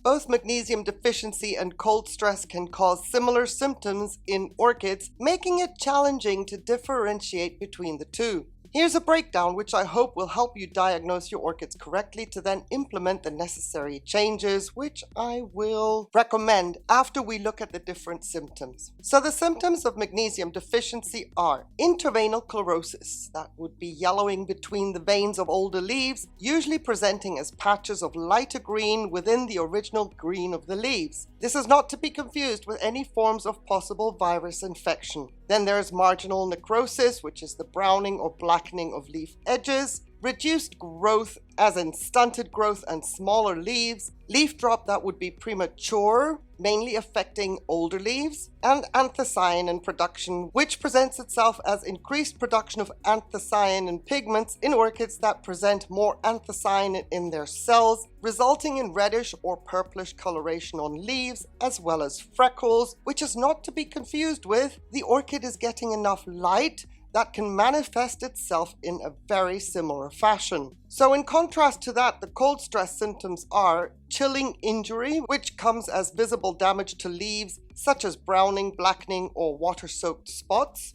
Both magnesium deficiency and cold stress can cause similar symptoms in orchids, making it challenging to differentiate between the two. Here's a breakdown which I hope will help you diagnose your orchids correctly to then implement the necessary changes, which I will recommend after we look at the different symptoms. So the symptoms of magnesium deficiency are interveinal chlorosis, that would be yellowing between the veins of older leaves, usually presenting as patches of lighter green within the original green of the leaves. This is not to be confused with any forms of possible virus infection. Then there's marginal necrosis, which is the browning or blackening of leaf edges, reduced growth, as in stunted growth and smaller leaves, leaf drop that would be premature, mainly affecting older leaves, and anthocyanin production, which presents itself as increased production of anthocyanin pigments in orchids that present more anthocyanin in their cells, resulting in reddish or purplish coloration on leaves, as well as freckles, which is not to be confused with the orchid is getting enough light that can manifest itself in a very similar fashion. So in contrast to that, the cold stress symptoms are chilling injury, which comes as visible damage to leaves, such as browning, blackening, or water-soaked spots.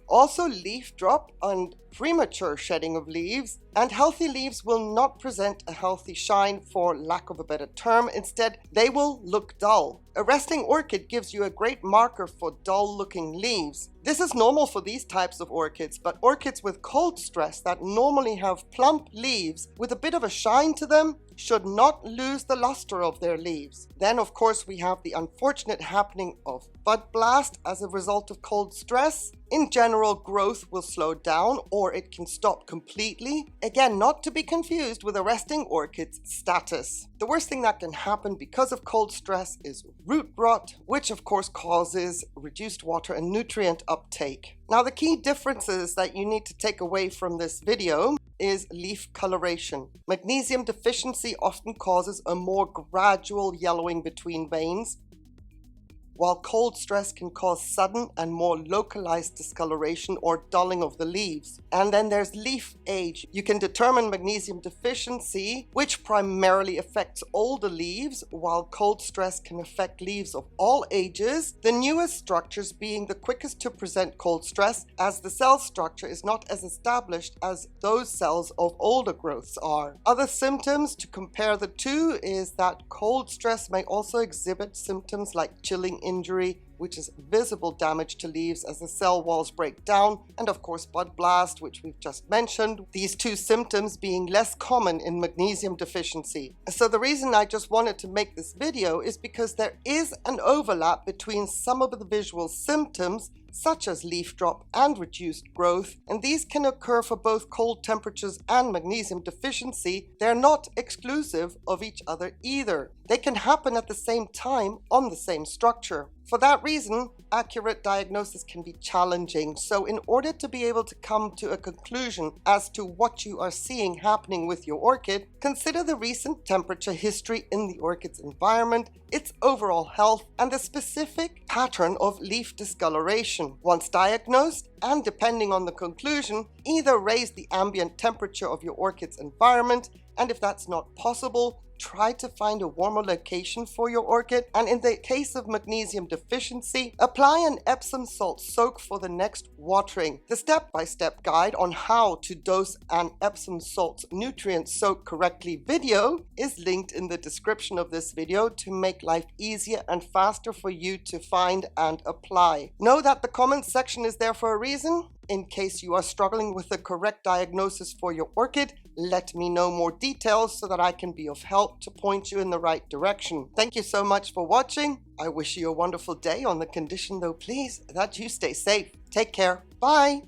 Also leaf drop and premature shedding of leaves, and healthy leaves will not present a healthy shine, for lack of a better term. Instead, they will look dull. A resting orchid gives you a great marker for dull-looking leaves. This is normal for these types of orchids, but orchids with cold stress that normally have plump leaves with a bit of a shine to them should not lose the luster of their leaves. Then, of course, we have the unfortunate happening of bud blast as a result of cold stress. In general, growth will slow down or it can stop completely. Again, not to be confused with a resting orchid's status. The worst thing that can happen because of cold stress is root rot, which of course causes reduced water and nutrient uptake. Now, the key differences that you need to take away from this video is leaf coloration. Magnesium deficiency often causes a more gradual yellowing between veins, while cold stress can cause sudden and more localized discoloration or dulling of the leaves. And then there's leaf age. You can determine magnesium deficiency, which primarily affects older leaves, while cold stress can affect leaves of all ages, the newest structures being the quickest to present cold stress, as the cell structure is not as established as those cells of older growths are. Other symptoms to compare the two is that cold stress may also exhibit symptoms like chilling injury, which is visible damage to leaves as the cell walls break down, and of course bud blast, which we've just mentioned, these two symptoms being less common in magnesium deficiency. So the reason I just wanted to make this video is because there is an overlap between some of the visual symptoms, such as leaf drop and reduced growth, and these can occur for both cold temperatures and magnesium deficiency. They're not exclusive of each other either. They can happen at the same time on the same structure. For that reason, accurate diagnosis can be challenging. So in order to be able to come to a conclusion as to what you are seeing happening with your orchid, consider the recent temperature history in the orchid's environment, its overall health, and the specific pattern of leaf discoloration. Once diagnosed, and depending on the conclusion, either raise the ambient temperature of your orchid's environment, and if that's not possible, try to find a warmer location for your orchid. And in the case of magnesium deficiency, apply an Epsom salt soak for the next watering. The step-by-step guide on how to dose an Epsom salt nutrient soak correctly video is linked in the description of this video to make life easier and faster for you to find and apply. Know that the comments section is there for a reason. In case you are struggling with the correct diagnosis for your orchid, let me know more details so that I can be of help to point you in the right direction. Thank you so much for watching. I wish you a wonderful day, on the condition though, please, that you stay safe. Take care. Bye.